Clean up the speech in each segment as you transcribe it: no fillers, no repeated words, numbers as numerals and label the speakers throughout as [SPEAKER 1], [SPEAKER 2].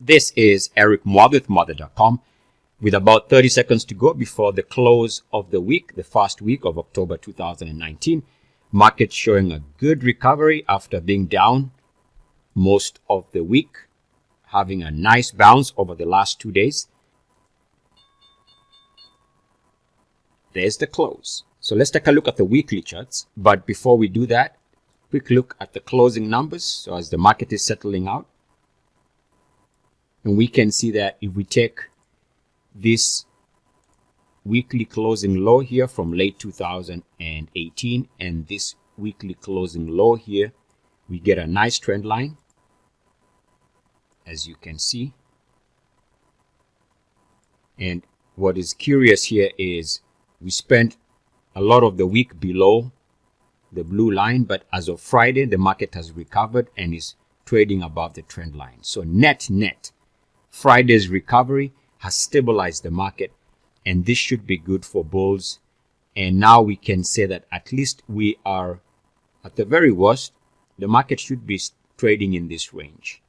[SPEAKER 1] This is Eric Moab with Mother.com with about 30 seconds to go before the close of the week, the first week of October 2019. Market showing a good recovery after being down most of the week, having a nice bounce over the last 2 days. There's the close. So let's take a look at the weekly charts. But before we do that, quick look at the closing numbers. So as the market is settling out, and we can see that if we take this weekly closing low here from late 2018 and this weekly closing low here, we get a nice trend line, as you can see. And what is curious here is we spent a lot of the week below the blue line, but as of Friday, the market has recovered and is trading above the trend line. So net, Friday's recovery has stabilized the market, and this should be good for bulls. And now we can say that at least we are, at the very worst, the market should be trading in this range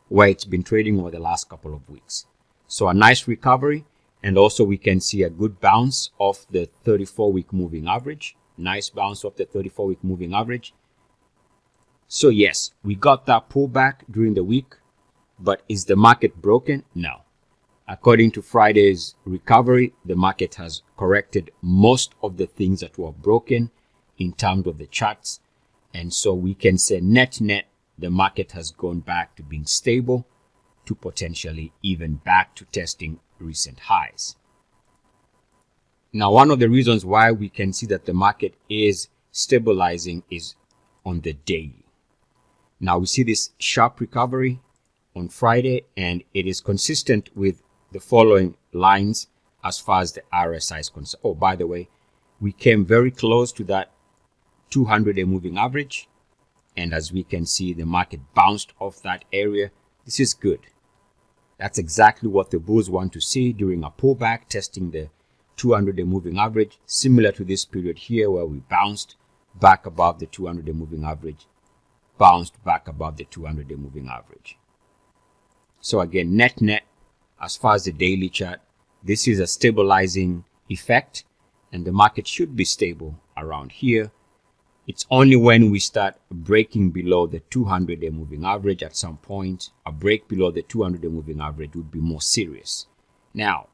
[SPEAKER 1] where it's been trading over the last couple of weeks. So a nice recovery, and also we can see a good bounce off the 34-week moving average. Nice bounce off the 34-week moving average. So yes, we got that pullback during the week. But is the market broken? No. According to Friday's recovery, the market has corrected most of the things that were broken in terms of the charts. And so we can say net, the market has gone back to being stable, to potentially even back to testing recent highs. Now, one of the reasons why we can see that the market is stabilizing is on the daily. Now we see this sharp recovery on Friday, and it is consistent with the following lines as far as the RSI is concerned. Oh, by the way, we came very close to that 200-day moving average, and as we can see, the market bounced off that area. This is good. That's exactly what the bulls want to see during a pullback, testing the 200-day moving average, similar to this period here where we bounced back above the 200-day moving average, bounced back above the 200-day moving average. So again, net, as far as the daily chart, this is a stabilizing effect, and the market should be stable around here. It's only when we start breaking below the 200-day moving average at some point, a break below the 200-day moving average would be more serious. Now,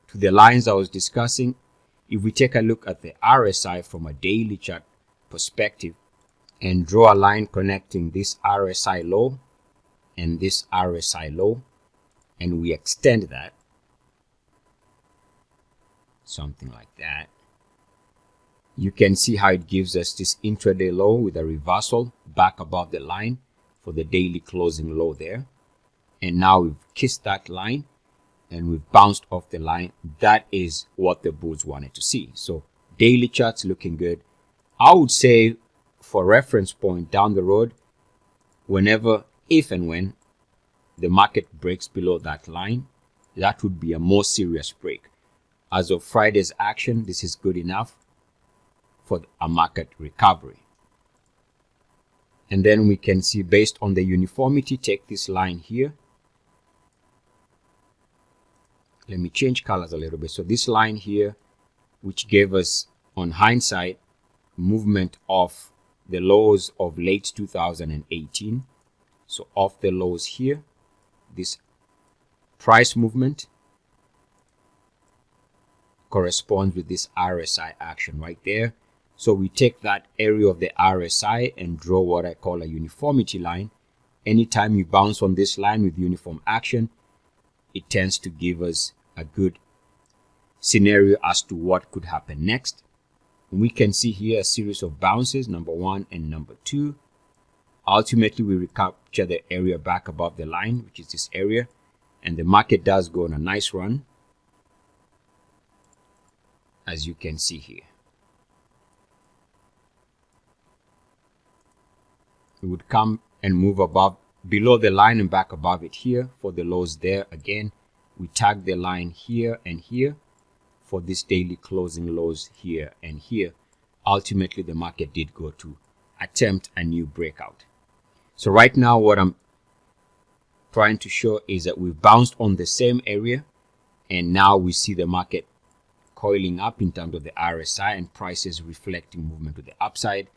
[SPEAKER 1] to the lines I was discussing, if we take a look at the RSI from a daily chart perspective and draw a line connecting this RSI low and this RSI low, and we extend that, something like that, you can see how it gives us this intraday low with a reversal back above the line for the daily closing low there. And now we've kissed that line and we've bounced off the line. That is what the bulls wanted to see. So daily charts looking good. I would say for reference point down the road, whenever, if and when the market breaks below that line, that would be a more serious break. As of Friday's action, this is good enough for a market recovery. And then we can see, based on the uniformity, take this line here. Let me change colors a little bit. So this line here, which gave us, on hindsight, movement of the lows of late 2018. So off the lows here, this price movement corresponds with this RSI action right there. So we take that area of the RSI and draw what I call a uniformity line. Anytime you bounce on this line with uniform action, it tends to give us a good scenario as to what could happen next. And we can see here a series of bounces, number 1 and number 2. Ultimately, we recapture the area back above the line, which is this area, and the market does go on a nice run, as you can see here. It would come and move above, below the line and back above it here for the lows there. Again, we tag the line here and here for this daily closing lows here and here. Ultimately, the market did go to attempt a new breakout. So right now, what I'm trying to show is that we've bounced on the same area, and now we see the market coiling up in terms of the RSI and prices reflecting movement to the upside.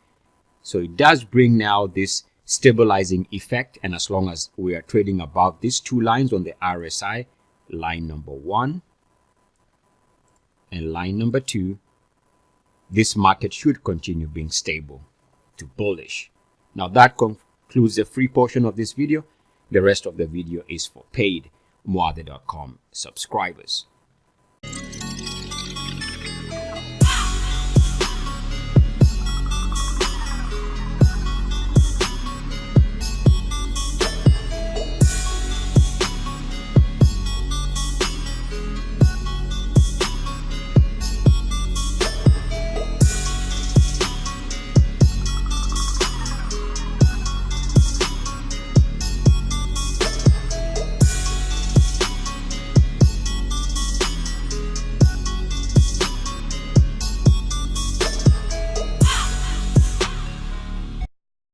[SPEAKER 1] So it does bring now this stabilizing effect, and as long as we are trading above these two lines on the RSI, line number 1 and line number 2, this market should continue being stable to bullish. Now that concludes the free portion of this video. The rest of the video is for paid Muathe.com subscribers.